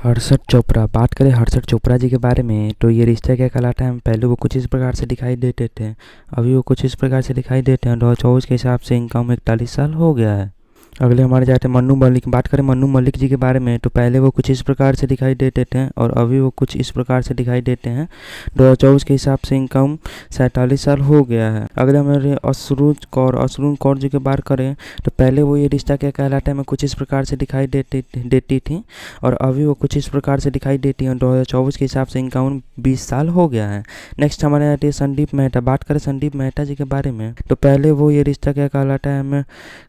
हर्षद चोपड़ा। बात करें हर्षद चोपड़ा जी के बारे में तो ये रिश्ता क्या कहलाता है। पहले वो कुछ इस प्रकार से दिखाई देते थे, अभी वो कुछ इस प्रकार से दिखाई देते हैं। 2024 के हिसाब से इनका उम्र 41 साल हो गया है। अगले हमारे जाते हैं मन्नू मलिक। बात करें मन्नू मलिक जी के बारे में तो पहले वो कुछ इस प्रकार से दिखाई देते थे और अभी वो कुछ इस प्रकार से दिखाई देते हैं। 2024 के हिसाब से इनका उम्र 47 साल हो गया है। अगले हमारे अशरून कौर जी के बात करें तो पहले वो ये रिश्ता क्या कहलाता है में कुछ इस प्रकार से दिखाई देती थी और अभी वो कुछ इस प्रकार से दिखाई देती है। 2024 के हिसाब से इनका उम्र 20 साल हो गया है। नेक्स्ट हमारे आते हैं संदीप मेहता। बात करें संदीप मेहता जी के बारे में तो पहले वो ये रिश्ता क्या कहलाता है हमें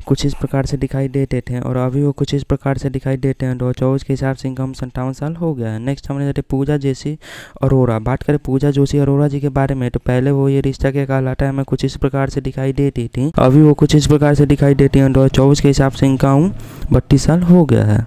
कुछ इस प्रकार से दिखाई देते थे और अभी वो कुछ इस प्रकार से दिखाई देते हैं। 2024 के हिसाब से इनका 57 साल हो गया है। नेक्स्ट हमारे जाते पूजा जोशी अरोड़ा। बात करें पूजा जोशी अरोड़ा जी के बारे में तो पहले वो ये रिश्ता क्या कहलाता है हमें कुछ इस प्रकार से दिखाई देती थी, अभी वो कुछ इस प्रकार से दिखाई देती है। 2024 के हिसाब से इनका उम्र 32 साल हो गया है।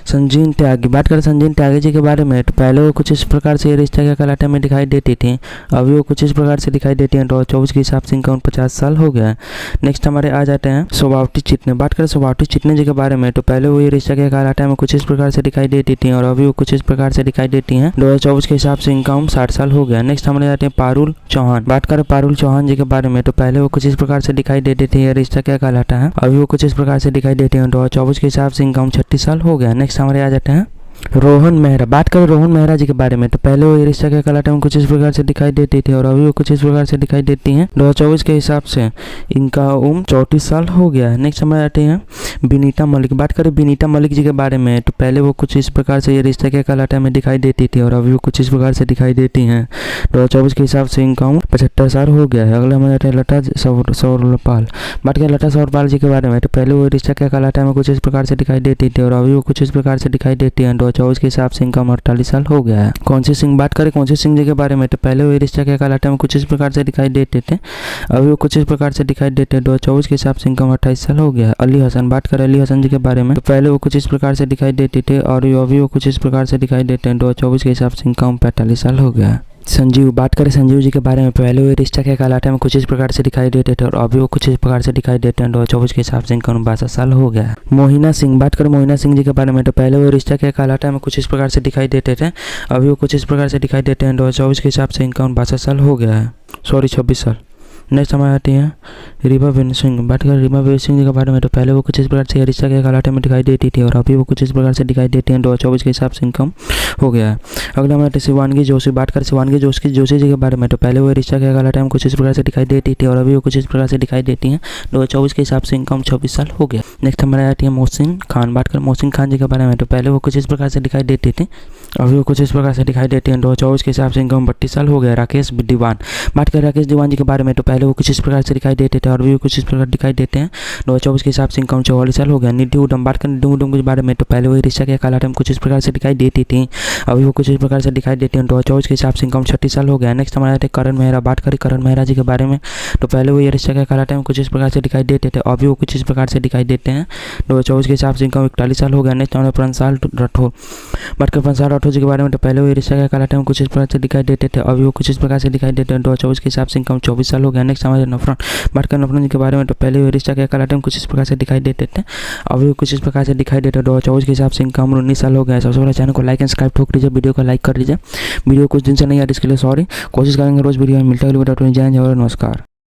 संजीन त्यागी। बात करें संजीन त्यागी जी के बारे में तो पहले वो कुछ इस प्रकार से ये रिश्ता क्या कहलाता है में दिखाई देती थी, अभी वो कुछ इस प्रकार से दिखाई देती है। 2024 के हिसाब से इनका 50 साल हो गया है। नेक्स्ट हमारे आ जाते हैं स्वभावती चिटने। बात करें स्वभावती चिटने जी के बारे में तो पहले वो ये रिश्ता क्या कहलाता है में कुछ इस प्रकार से दिखाई देती थी और अभी वो कुछ इस प्रकार से दिखाई देती हैं। 2024 के हिसाब से इनका 60 साल हो गया। नेक्स्ट हमारे जाते हैं पारुल चौहान। बात करें पारुल चौहान जी के बारे में तो पहले वो कुछ इस प्रकार से दिखाई देते थे, ये रिश्ता क्या कहलाता है, अभी वो कुछ इस प्रकार से दिखाई देते हैं। 2024 के हिसाब से इनका 36 साल हो गया। नेक्स्ट हमारे आ जाते हैं रोहन मेहरा। बात करें रोहन मेहरा जी के बारे में तो पहले वो ये रिश्ता क्या कहलाता है कुछ इस प्रकार से दिखाई देती थी और अभी वो कुछ इस प्रकार से दिखाई देती हैं। 2024 के हिसाब से इनका उम्र 34 साल हो गया है। नेक्स्ट हमारे आते हैं विनीता मलिक। बात करें विनीता मलिक जी के बारे में तो पहले वो कुछ इस प्रकार से ये रिश्ता क्या कहलाता है में दिखाई देती थी और अभी वो कुछ इस प्रकार से दिखाई देती हैं। 2024 के हिसाब से इनका उम्र 75 साल हो गया है। अगले हमारे आते हैं लता सौरपाल। बात करें लता सौरपाल जी के बारे में तो पहले वो रिश्ता क्या कहलाता है में कुछ इस प्रकार से दिखाई देती थी और अभी वो कुछ इस प्रकार से दिखाई देती है। 2024 के हिसाब से इनका 48 साल हो गया है। कौनसी सिंह। बात करें कौनसी सिंह जी के बारे में तो पहले वो रिश्ता क्या कहलाता है कुछ इस प्रकार से दिखाई देते थे, अभी वो कुछ इस प्रकार से दिखाई देते हैं। 2024 के हिसाब से इनका 28 साल हो गया है। अली हसन। बात करें अली हसन जी के बारे में तो पहले वो कुछ इस प्रकार से दिखाई देते थे और अभी वो कुछ इस प्रकार से दिखाई देते हैं। 2024 के हिसाब से इनका 45 साल हो गया है। संजीव। बात करें संजीव जी के बारे में पहले वो रिश्ता क्या कहलाता है कुछ इस प्रकार से दिखाई देते थे और अभी वो कुछ इस प्रकार से दिखाई देते हैं। 2024 के हिसाब से इनका 62 साल हो गया है। मोहिना सिंह। बात करें मोहिना सिंह जी के बारे में तो पहले वो रिश्ता क्या कहलाता है कुछ इस प्रकार से दिखाई देते थे, अभी वो कुछ इस प्रकार से दिखाई देते हैं। 2024 के हिसाब से इनका 62 साल हो गया है, 26 साल। नेक्स्ट हमारे आती हैं रीमा बेन सिंह। बात करें रीमा बेन सिंह जी के बारे में तो पहले वो कुछ इस प्रकार से रिश्ता के कहलाते में दिखाई देती थी और अभी वो कुछ इस प्रकार से दिखाई देती हैं। 2024 के हिसाब से इनकम हो गया है। अगला हमारे शिवानगी जोशी। बात करें शिवानगी जोशी जी के बारे में तो पहले वो रिश्ता के कहलाते में कुछ इस प्रकार से दिखाई देती थी और अभी वो कुछ इस प्रकार से दिखाई देती हैं। 2024 के हिसाब से इनकम 26 साल हो गया। नेक्स्ट हमारे आती है मोहसिन खान। बात करें मोहसिन खान जी के बारे में तो पहले वो कुछ इस प्रकार से दिखाई देती थी, अभी वो कुछ इस प्रकार से दिखाई देती हैं। 2024 के हिसाब से इनकम 32 साल हो गया। राकेश दीवान। बात करें राकेश दीवान जी के बारे में तो पहले वो कुछ इस प्रकार से दिखाई देते थे और भी कुछ इस प्रकार दिखाई देते हैं। 2024 के हिसाब से इनका 44 साल हो गया। निधि उडम। बात करें निधि उडम के बारे में तो पहले वही रिश्ता के कहलाते में कुछ इस प्रकार से दिखाई देती थी, अभी वो कुछ इस प्रकार से दिखाई देती हैं। 2024 के हिसाब से इनका 36 साल हो गया। नेक्स्ट हमारे आते हैं करण मेहरा। बात करें करण मेहरा जी के बारे में तो पहले वो ये रिश्ता के कहलाते में कुछ इस प्रकार से दिखाई देते थे, अभी वो कुछ इस प्रकार से दिखाई देते हैं। 2024 के हिसाब से इनका 41 साल हो गया। नेक्स्ट हमारे प्रंसाल राठौर। बात करें प्रंसाल राठौर जी के बारे में तो पहले वो रिश्ता के कहलाते में कुछ इस प्रकार से दिखाई देते थे, अभी वो कुछ इस प्रकार से दिखाई देते हैं। 2024 के हिसाब से इनका 24 साल हो गया। नेक्स्ट हमारे नफरन। बात करें नफरन जी के बारे में तो पहले वो रिश्ता क्या कहलाते हैं कुछ इस प्रकार से दिखाई देते थे, अभी वो कुछ इस प्रकार से दिखाई देते हैं। 2024 के हिसाब से इनका उम्र 19 साल हो गया है। सबसे पहले चैनल को लाइक एंड सब्सक्राइब ठोक दीजिए, वीडियो को लाइक कर दीजिए। वीडियो कुछ दिन से नहीं आ रही, इसके लिए सॉरी। कोशिश करेंगे रोज वीडियो मिलता है। नमस्कार।